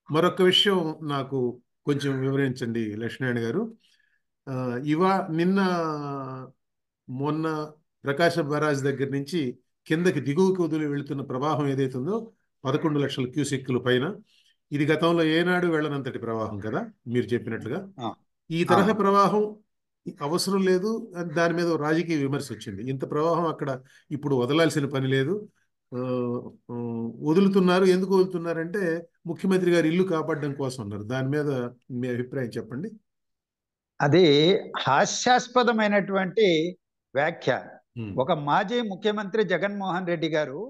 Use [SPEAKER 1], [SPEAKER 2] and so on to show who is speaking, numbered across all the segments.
[SPEAKER 1] మరొక విషయం నాకు కొంచెం వివరించండి లక్ష్మీనారాయణ గారు. ఆ, నిన్న మొన్న ప్రకాశం బరాజ్ దగ్గర నుంచి కిందకి దిగువకి వదిలి వెళుతున్న ప్రవాహం ఏదైతుందో 11 లక్షల క్యూసెక్కుల పైన, ఇది గతంలో ఏనాడు వెళ్ళనంతటి ప్రవాహం కదా మీరు చెప్పినట్లుగా.
[SPEAKER 2] ఆ,
[SPEAKER 1] ఈ తరహా
[SPEAKER 2] అవును.
[SPEAKER 1] ప్రవాహం అవసరం లేదు అని దాని మీద ఓ రాజకీయ విమర్శ వచ్చింది. ఇంత ప్రవాహం అక్కడ ఇప్పుడు వదలాల్సిన పని లేదు. ఆ, ఆ, వదులుతున్నారు. ఎందుకు వదులుతున్నారంటే ముఖ్యమంత్రి గారు ఇల్లు కాపాడడం కోసం అన్నారు. దాని మీద మీ అభిప్రాయం చెప్పండి.
[SPEAKER 2] అది హాస్యాస్పదమైనటువంటి వ్యాఖ్య.
[SPEAKER 1] ఉమ్,
[SPEAKER 2] ఒక మాజీ ముఖ్యమంత్రి జగన్మోహన్ రెడ్డి గారు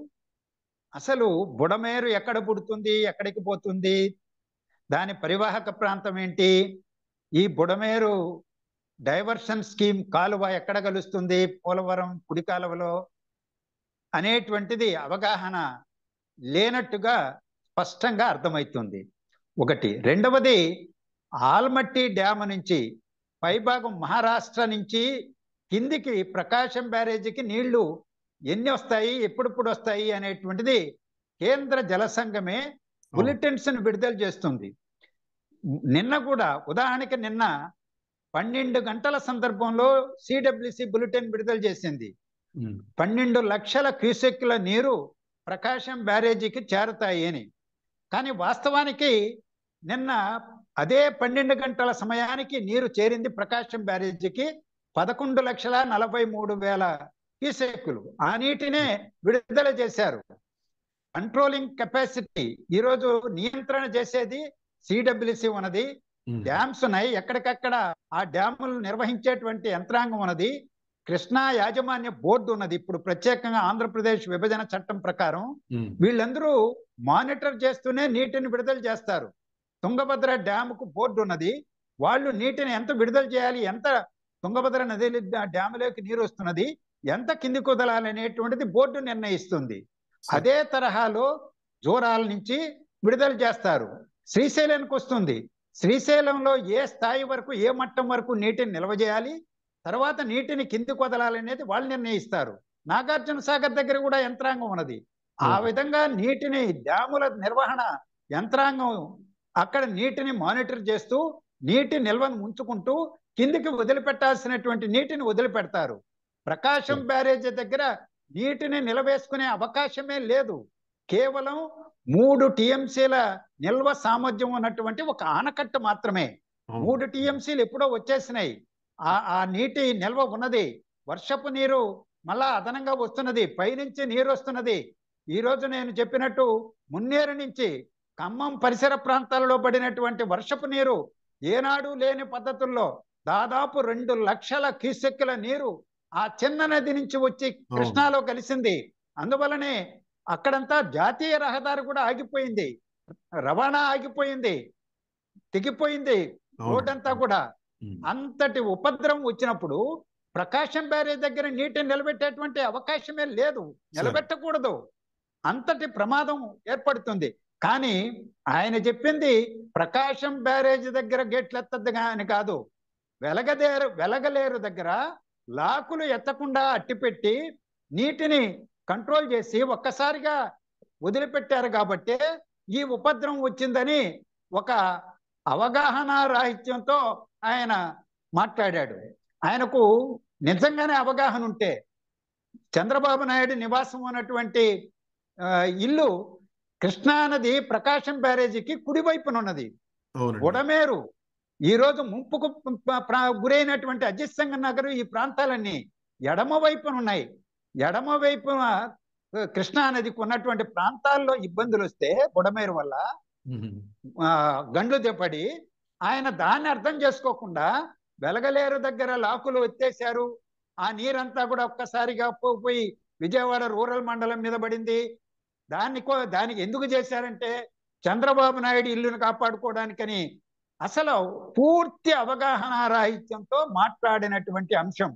[SPEAKER 2] అసలు బుడమేరు ఎక్కడ పుడుతుంది, ఎక్కడికి పోతుంది, దాని పరివాహక ప్రాంతం ఏంటి, ఈ బుడమేరు డైవర్షన్ స్కీమ్ కాలువ ఎక్కడ కలుస్తుంది పోలవరం కుడి కాలువలో అనేటువంటిది అవగాహన లేనట్టుగా స్పష్టంగా అర్థమవుతుంది. ఒకటి. రెండవది, ఆల్మట్టి డ్యామ్ నుంచి పైభాగం మహారాష్ట్ర నుంచి కిందికి ప్రకాశం బ్యారేజీకి నీళ్లు ఎన్ని వస్తాయి, ఎప్పుడెప్పుడు వస్తాయి అనేటువంటిది కేంద్ర జల సంఘమే బులెటిన్స్ విడుదల చేస్తుంది. నిన్న కూడా ఉదాహరణకి నిన్న 12 గంటల సందర్భంలో సిడబ్ల్యూసి బులెటిన్ విడుదల చేసింది. 12 లక్షల క్యూసెక్ల నీరు ప్రకాశం బ్యారేజీకి చేరుతాయి అని. కానీ వాస్తవానికి నిన్న అదే 12 గంటల సమయానికి నీరు చేరింది ప్రకాశం బ్యారేజీకి 11,43,000 క్యూసెక్కులు. ఆ నీటినే విడుదల చేశారు. కంట్రోలింగ్ కెపాసిటీ ఈరోజు నియంత్రణ చేసేది సిడబ్ల్యూసి ఉన్నది, డ్యామ్స్ ఉన్నాయి, ఎక్కడికక్కడ ఆ డ్యాములు నిర్వహించేటువంటి యంత్రాంగం ఉన్నది, కృష్ణా యాజమాన్య బోర్డు ఉన్నది. ఇప్పుడు ప్రత్యేకంగా ఆంధ్రప్రదేశ్ విభజన చట్టం ప్రకారం వీళ్ళందరూ మానిటర్ చేస్తూనే నీటిని విడుదల చేస్తారు. తుంగభద్ర డ్యాముకు బోర్డు ఉన్నది, వాళ్ళు నీటిని ఎంత విడుదల చేయాలి, ఎంత తుంగభద్ర నది డ్యాములోకి నీరు వస్తున్నది, ఎంత కిందికి వదలాలి అనేటువంటిది బోర్డు నిర్ణయిస్తుంది. అదే తరహాలో జోరాల నుంచి విడుదల చేస్తారు. శ్రీశైలానికి వస్తుంది, శ్రీశైలంలో ఏ స్థాయి వరకు ఏ మట్టం వరకు నీటిని నిల్వ చేయాలి, తర్వాత నీటిని కిందికి వదలాలనేది వాళ్ళు నిర్ణయిస్తారు. నాగార్జున సాగర్ దగ్గర కూడా యంత్రాంగం ఉన్నది. ఆ విధంగా నీటిని డ్యాముల నిర్వహణ యంత్రాంగం అక్కడ నీటిని మానిటర్ చేస్తూ నీటి నిల్వను ఉంచుకుంటూ కిందికి వదిలిపెట్టాల్సినటువంటి నీటిని వదిలిపెడతారు. ప్రకాశం బ్యారేజీ దగ్గర నీటిని నిలవేసుకునే అవకాశమే లేదు. కేవలం 3 టీఎంసీల నిల్వ సామర్థ్యం ఉన్నటువంటి ఒక ఆనకట్ట మాత్రమే. 3 టీఎంసీలు ఎప్పుడో వచ్చేసినాయి. ఆ నీటి నిల్వ ఉన్నది. వర్షపు నీరు మళ్ళా అదనంగా వస్తున్నది, పైనుంచి నీరు వస్తున్నది. ఈరోజు నేను చెప్పినట్టు మున్నేరు నుంచి ఖమ్మం పరిసర ప్రాంతాలలో పడినటువంటి వర్షపు నీరు ఏనాడు లేని పద్ధతుల్లో దాదాపు 2 లక్షల క్యూసెక్కుల నీరు ఆ చిన్న నది నుంచి వచ్చి కృష్ణాలో కలిసింది. అందువలనే అక్కడంతా జాతీయ రహదారి కూడా ఆగిపోయింది, రవాణా ఆగిపోయింది, తెగిపోయింది రోడ్డంతా కూడా. అంతటి ఉపద్రవం వచ్చినప్పుడు ప్రకాశం బ్యారేజ్ దగ్గర నీటిని నిలబెట్టేటువంటి అవకాశమే లేదు, నిలబెట్టకూడదు. అంతటి ప్రమాదం ఏర్పడుతుంది. కానీ ఆయన చెప్పింది ప్రకాశం బ్యారేజ్ దగ్గర గేట్లు ఎత్తద్దు అని కాదు, వెలగలేరు దగ్గర లాకులు ఎత్తకుండా అట్టిపెట్టి నీటిని కంట్రోల్ చేసి ఒక్కసారిగా వదిలిపెట్టారు కాబట్టి ఈ ఉపద్రవం వచ్చిందని ఒక అవగాహన రాహిత్యంతో ఆయన మాట్లాడాడు. ఆయనకు నిజంగానే అవగాహన ఉంటే చంద్రబాబు నాయుడు నివాసం ఉన్నటువంటి ఇల్లు కృష్ణానది ప్రకాశం బ్యారేజీకి కుడివైపునున్నది. బుడమేరు ఈరోజు ముంపుకు గురైనటువంటి అజిత్ సింగ్ నగర్ ఈ ప్రాంతాలన్నీ ఎడమ వైపునున్నాయి. ఎడమ వైపున కృష్ణానదికి ఉన్నటువంటి ప్రాంతాల్లో ఇబ్బందులు వస్తే బుడమేరు వల్ల గండ్లు తెప్పడి ఆయన దాన్ని అర్థం చేసుకోకుండా వెలగలేరు దగ్గర లాకులు ఎత్తేశారు. ఆ నీరంతా కూడా ఒక్కసారిగా పోయి విజయవాడ రూరల్ మండలం మీద పడింది. దానికి ఎందుకు చేశారంటే చంద్రబాబు నాయుడు ఇల్లును కాపాడుకోవడానికని. అసలు పూర్తి అవగాహన రాహిత్యంతో మాట్లాడినటువంటి అంశం.